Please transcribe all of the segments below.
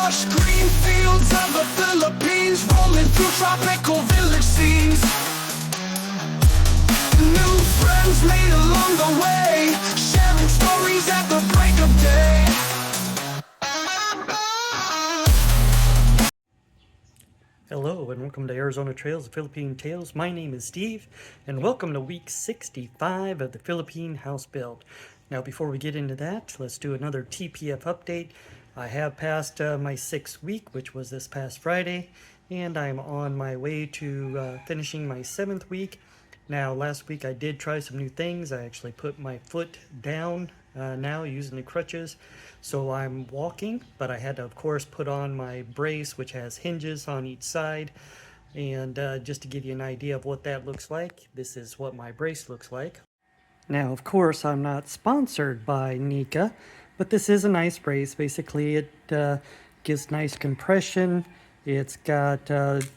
lush green fields of the Philippines, rolling through tropical village scenes. New friends made along the way, sharing stories at the break of day. Hello and welcome to Arizona Trails of Philippine Tales. My name is Steve and welcome to week 65 of the Philippine house build. Now before we get into that, let's do another TPF update. I have passed my 6th week, which was this past Friday, and I'm on my way to finishing my 7th week. Now last week I did try some new things. I actually put my foot down now using the crutches, so I'm walking, but I had to of course put on my brace, which has hinges on each side. And just to give you an idea of what that looks like, this is what my brace looks like. Now of course I'm not sponsored by Nika, but this is a nice brace. Basically it gives nice compression. It's got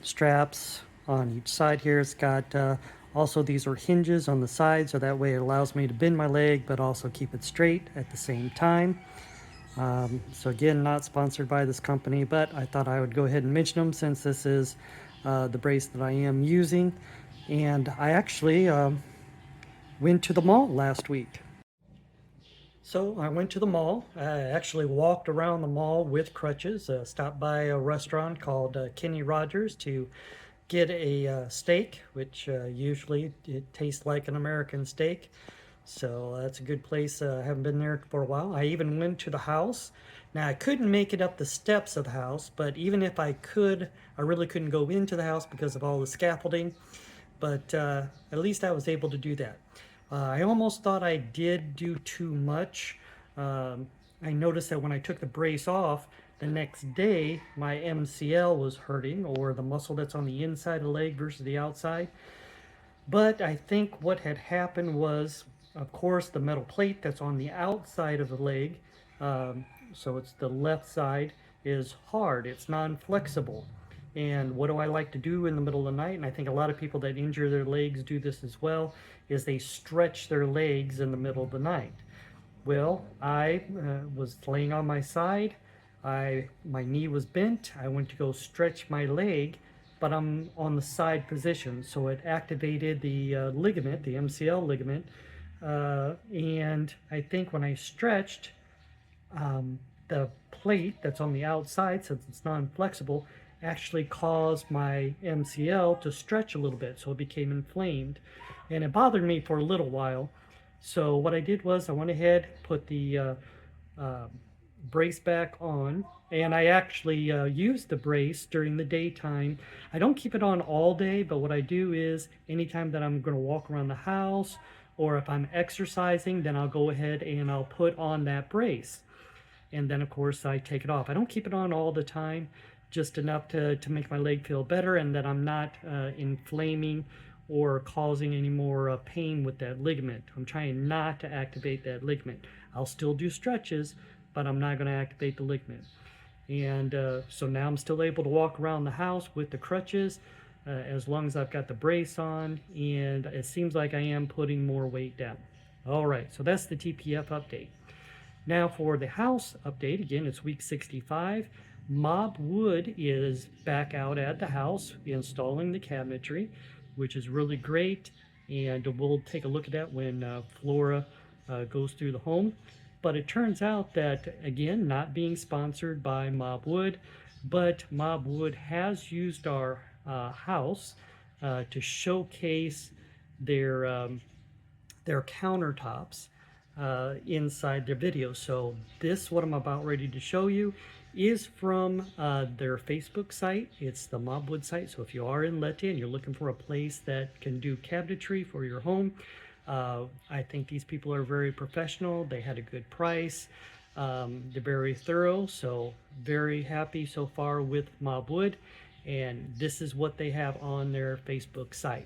straps on each side here. It's got also, these are hinges on the side, so that way it allows me to bend my leg but also keep it straight at the same time. So again, not sponsored by this company, but I thought I would go ahead and mention them since this is the brace that I am using. And I actually went to the mall last week. So I went to the mall. I actually walked around the mall with crutches, stopped by a restaurant called Kenny Rogers to get a steak, which usually it tastes like an American steak. So that's a good place. I haven't been there for a while. I even went to the house. Now I couldn't make it up the steps of the house, but even if I could, I really couldn't go into the house because of all the scaffolding. But at least I was able to do that. I almost thought I did do too much. I noticed that when I took the brace off, the next day my MCL was hurting, or the muscle that's on the inside of the leg versus the outside. But I think what had happened was, of course, the metal plate that's on the outside of the leg, so it's the left side, is hard. It's non-flexible. And what do I like to do in the middle of the night, and I think a lot of people that injure their legs do this as well, is they stretch their legs in the middle of the night. Well, I was laying on my side. My knee was bent. I went to go stretch my leg, but I'm on the side position, so it activated the ligament, the MCL ligament, and I think when I stretched, the plate that's on the outside, since it's non-flexible, actually caused my MCL to stretch a little bit, so it became inflamed, and it bothered me for a little while. So what I did was I went ahead, put the brace back on, and I actually use the brace during the daytime. I don't keep it on all day, but what I do is anytime that I'm going to walk around the house, or if I'm exercising, then I'll go ahead and I'll put on that brace, and then of course I take it off. I don't keep it on all the time, just enough to make my leg feel better, and that I'm not inflaming or causing any more pain with that ligament. I'm trying not to activate that ligament. I'll still do stretches, but I'm not going to activate the ligament. And so now I'm still able to walk around the house with the crutches as long as I've got the brace on, and it seems like I am putting more weight down. All right, so that's the TPF update. Now for the house update, again, it's week 65. Mabwood is back out at the house installing the cabinetry, which is really great, and we'll take a look at that when Flora goes through the home. But it turns out that, again, not being sponsored by Mabwood, but Mabwood has used our house to showcase their countertops inside their video. So this, what I'm about ready to show you, is from their Facebook site. It's the Mabwood site. So if you are in Leyte and you're looking for a place that can do cabinetry for your home, I think these people are very professional. They had a good price. They're very thorough, so very happy so far with Mabwood. And this is what they have on their Facebook site.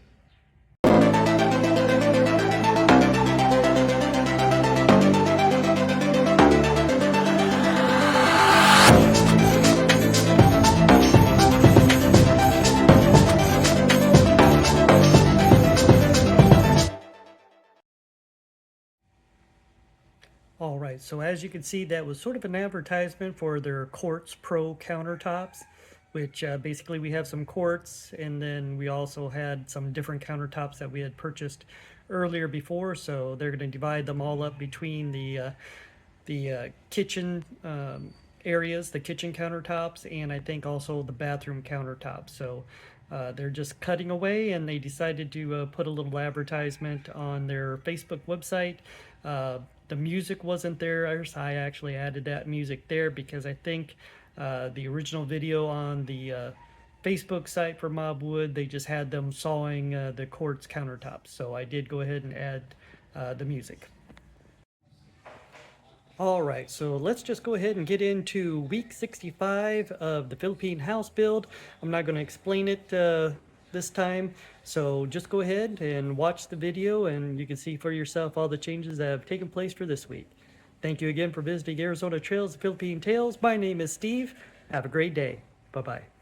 right, so as you can see, that was sort of an advertisement for their Quartz Pro countertops, which basically we have some quartz, and then we also had some different countertops that we had purchased earlier before. So they're going to divide them all up between the kitchen areas, the kitchen countertops, and I think also the bathroom countertops. So they're just cutting away, and they decided to put a little advertisement on their Facebook website. The music wasn't there. I actually added that music there because I think the original video on the Facebook site for Mabwood, they just had them sawing the quartz countertops. So I did go ahead and add the music. All right, so let's just go ahead and get into week 65 of the Philippine house build. I'm not going to explain it this time, so just go ahead and watch the video and you can see for yourself all the changes that have taken place for this week. Thank you again for visiting Arizona Trails, the Philippine Tales. My name is Steve. Have a great day. Bye-bye.